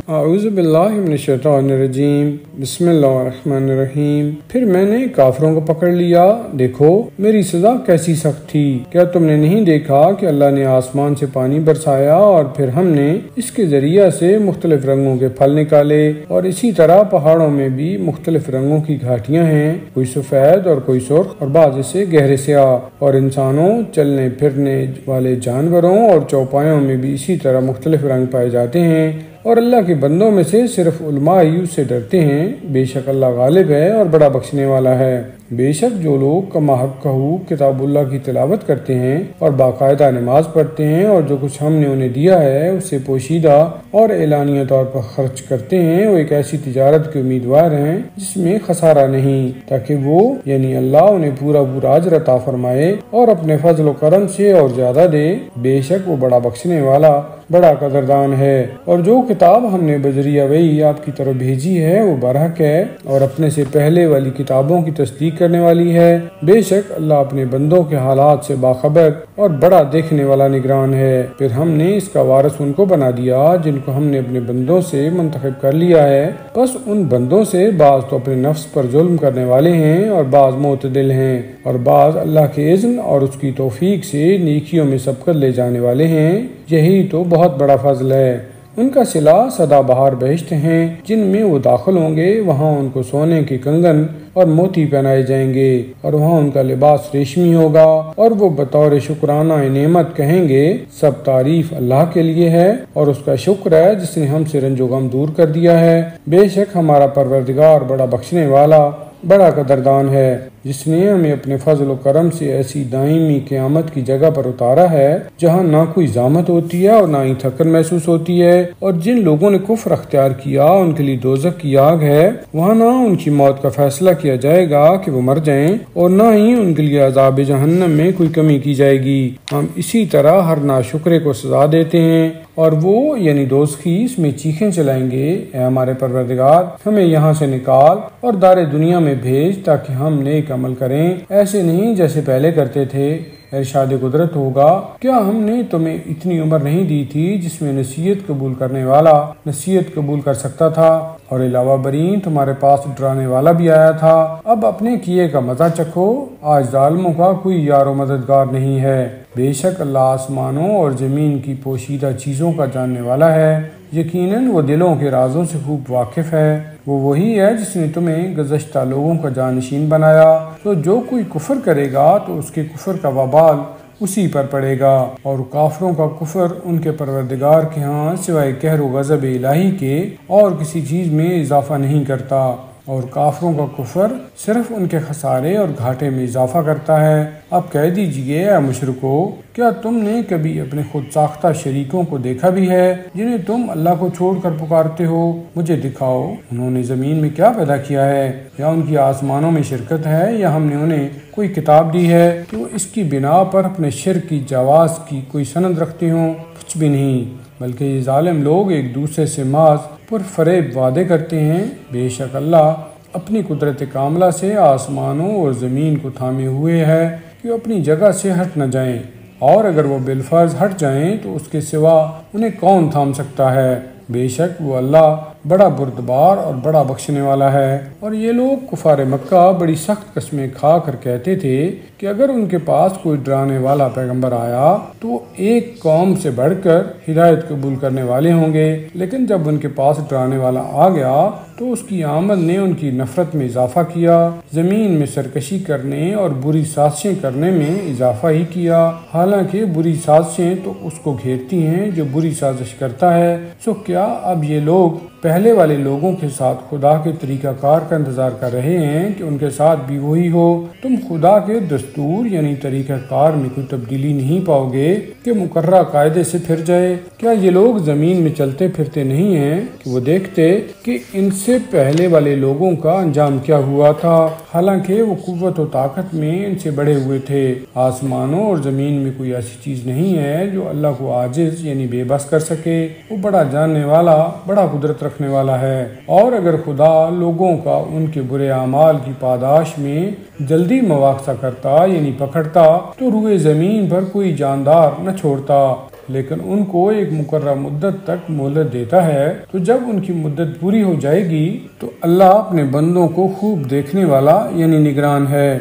اعوذ باللہ من الشیطان الرجیم، بسم اللہ الرحمن الرحیم۔ پھر میں نے کافروں کو پکڑ لیا، دیکھو میری سزا کیسی سخت تھی۔ کیا تم نے نہیں دیکھا کہ اللہ نے آسمان سے پانی برسایا اور پھر ہم نے اس کے ذریعہ سے مختلف رنگوں کے پھل نکالے، اور اسی طرح پہاڑوں میں بھی مختلف رنگوں کی گھاٹیاں ہیں، کوئی سفید اور کوئی سرخ اور بعض سے گہرے سیاہ، اور انسانوں، چلنے پھرنے والے جانوروں اور چوپایوں میں بھی اسی طرح مختلف رنگ پائے جاتے ہیں، اور اللہ کے بندوں میں سے صرف علماء ہی اس سے ڈرتے ہیں۔ بے شک اللہ غالب ہے اور بڑا بخشنے والا ہے۔ بے شک جو لوگ کما حق کتاب اللہ کی تلاوت کرتے ہیں اور باقاعدہ نماز پڑھتے ہیں، اور جو کچھ ہم نے انہیں دیا ہے اس سے پوشیدہ اور اعلانیہ طور پر خرچ کرتے ہیں، وہ ایک ایسی تجارت کے امیدوار ہیں جس میں خسارہ نہیں، تاکہ وہ یعنی اللہ انہیں پورا اجر عطا فرمائے اور اپنے فضل و کرم سے اور زیادہ دے۔ بے شک وہ بڑا بخشنے والا، بڑا قدردان ہے۔ اور جو کتاب ہم نے بذریعہ وحی آپ کی طرف بھیجی ہے وہ برحق ہے اور اپنے سے پہلے والی کتابوں کی تصدیق کرنے والی ہے۔ بے شک اللہ اپنے بندوں کے حالات سے باخبر اور بڑا دیکھنے والا نگران ہے۔ پھر ہم نے اس کا وارث ان کو بنا دیا جن کو ہم نے اپنے بندوں سے منتخب کر لیا ہے، بس ان بندوں سے بعض تو اپنے نفس پر ظلم کرنے والے ہیں اور بعض معتدل ہیں، اور بعض اللہ کے اذن اور اس کی توفیق سے نیکیوں میں سبقت لے جانے والے ہیں۔ یہی تو بہت بڑا فضل ہے۔ ان کا صلہ سدا بہار بہشت ہیں جن میں وہ داخل ہوں گے، وہاں ان کو سونے کے کنگن اور موتی پہنائے جائیں گے، اور وہاں ان کا لباس ریشمی ہوگا، اور وہ بطور شکرانہ نعمت کہیں گے، سب تعریف اللہ کے لیے ہے اور اس کا شکر ہے جس نے ہم سے رنج و غم دور کر دیا ہے۔ بے شک ہمارا پروردگار بڑا بخشنے والا، بڑا قدردان ہے، جس نے ہمیں اپنے فضل و کرم سے ایسی دائمی قیامت کی جگہ پر اتارا ہے جہاں نہ کوئی زحمت ہوتی ہے اور نہ ہی تھکن محسوس ہوتی ہے، اور جن لوگوں نے کفر اختیار کیا ان کے لیے دوزخ کی آگ ہے، وہاں نہ ان کی موت کا فیصلہ کیا جائے گا کہ وہ مر جائیں، اور نہ ہی ان کے لیے عذاب جہنم میں کوئی کمی کی جائے گی۔ ہم اسی طرح ہر ناشکرے کو سزا دیتے ہیں، اور وہ یعنی دوزخی اس میں چیخیں چلائیں گے، اے ہمارے پروردگار ہمیں یہاں سے نکال اور دار دنیا میں بھیج تاکہ ہم نیک عمل کریں، ایسے نہیں جیسے پہلے کرتے تھے۔ ارشاد قدرت ہوگا، کیا ہم نے تمہیں اتنی عمر نہیں دی تھی جس میں نصیحت قبول کرنے والا نصیحت قبول کر سکتا تھا، اور علاوہ برین تمہارے پاس ڈرانے والا بھی آیا تھا؟ اب اپنے کیے کا مزہ چکھو، آج ظالموں کا کوئی یار و مددگار نہیں ہے۔ بے شک اللہ آسمانوں اور زمین کی پوشیدہ چیزوں کا جاننے والا ہے، یقیناً وہ دلوں کے رازوں سے خوب واقف ہے۔ وہ وہی ہے جس نے تمہیں گزشتہ لوگوں کا جانشین بنایا، تو جو کوئی کفر کرے گا تو اس کے کفر کا وبال اسی پر پڑے گا، اور کافروں کا کفر ان کے پروردگار کے ہاں سوائے قہر و غضب الہی کے اور کسی چیز میں اضافہ نہیں کرتا، اور کافروں کا کفر صرف ان کے خسارے اور گھاٹے میں اضافہ کرتا ہے۔ اب کہہ دیجئے اے مشرکو، کیا تم نے کبھی اپنے خود ساختہ شریکوں کو دیکھا بھی ہے جنہیں تم اللہ کو چھوڑ کر پکارتے ہو؟ مجھے دکھاؤ انہوں نے زمین میں کیا پیدا کیا ہے، یا ان کی آسمانوں میں شرکت ہے، یا ہم نے انہیں کوئی کتاب دی ہے کہ وہ اس کی بنا پر اپنے شرک کی جواز کی کوئی سند رکھتے ہوں؟ کچھ بھی نہیں، بلکہ یہ ظالم لوگ ایک دوسرے سے محض پرفریب وعدے کرتے ہیں۔ بے شک اللہ اپنی قدرت کاملہ سے آسمانوں اور زمین کو تھامے ہوئے ہے کہ وہ اپنی جگہ سے ہٹ نہ جائیں، اور اگر وہ بالفرض ہٹ جائیں تو اس کے سوا انہیں کون تھام سکتا ہے؟ بے شک وہ اللہ بڑا بردبار اور بڑا بخشنے والا ہے۔ اور یہ لوگ کفار مکہ بڑی سخت قسمیں کھا کر کہتے تھے کہ اگر ان کے پاس کوئی ڈرانے والا پیغمبر آیا تو وہ ایک قوم سے بڑھ کر ہدایت قبول کرنے والے ہوں گے، لیکن جب ان کے پاس ڈرانے والا آ گیا تو اس کی آمد نے ان کی نفرت میں اضافہ کیا، زمین میں سرکشی کرنے اور بری سازشیں کرنے میں اضافہ ہی کیا، حالانکہ بری سازشیں تو اس کو گھیرتی ہیں جو بری سازش کرتا ہے۔ سو کیا اب یہ لوگ پہلے والے لوگوں کے ساتھ خدا کے طریقہ کار کا انتظار کر رہے ہیں کہ ان کے ساتھ بھی وہی ہو؟ تم خدا کے دستور یعنی طریقہ کار میں کوئی تبدیلی نہیں پاؤ گے کہ مقررہ قاعدے سے پھر جائے۔ کیا یہ لوگ زمین میں چلتے پھرتے نہیں ہیں کہ وہ دیکھتے کہ ان سے پہلے والے لوگوں کا انجام کیا ہوا تھا، حالانکہ وہ قوت و طاقت میں ان سے بڑے ہوئے تھے۔ آسمانوں اور زمین میں کوئی ایسی چیز نہیں ہے جو اللہ کو عاجز یعنی بے بس کر سکے، وہ بڑا جاننے والا، بڑا قدرت رکھنے والا ہے۔ اور اگر خدا لوگوں کا ان کے برے اعمال کی پاداش میں جلدی مواخذہ کرتا یعنی پکڑتا تو روئے زمین پر کوئی جاندار نہ چھوڑتا، لیکن ان کو ایک مقررہ مدت تک مہلت دیتا ہے، تو جب ان کی مدت پوری ہو جائے گی تو اللہ اپنے بندوں کو خوب دیکھنے والا یعنی نگران ہے۔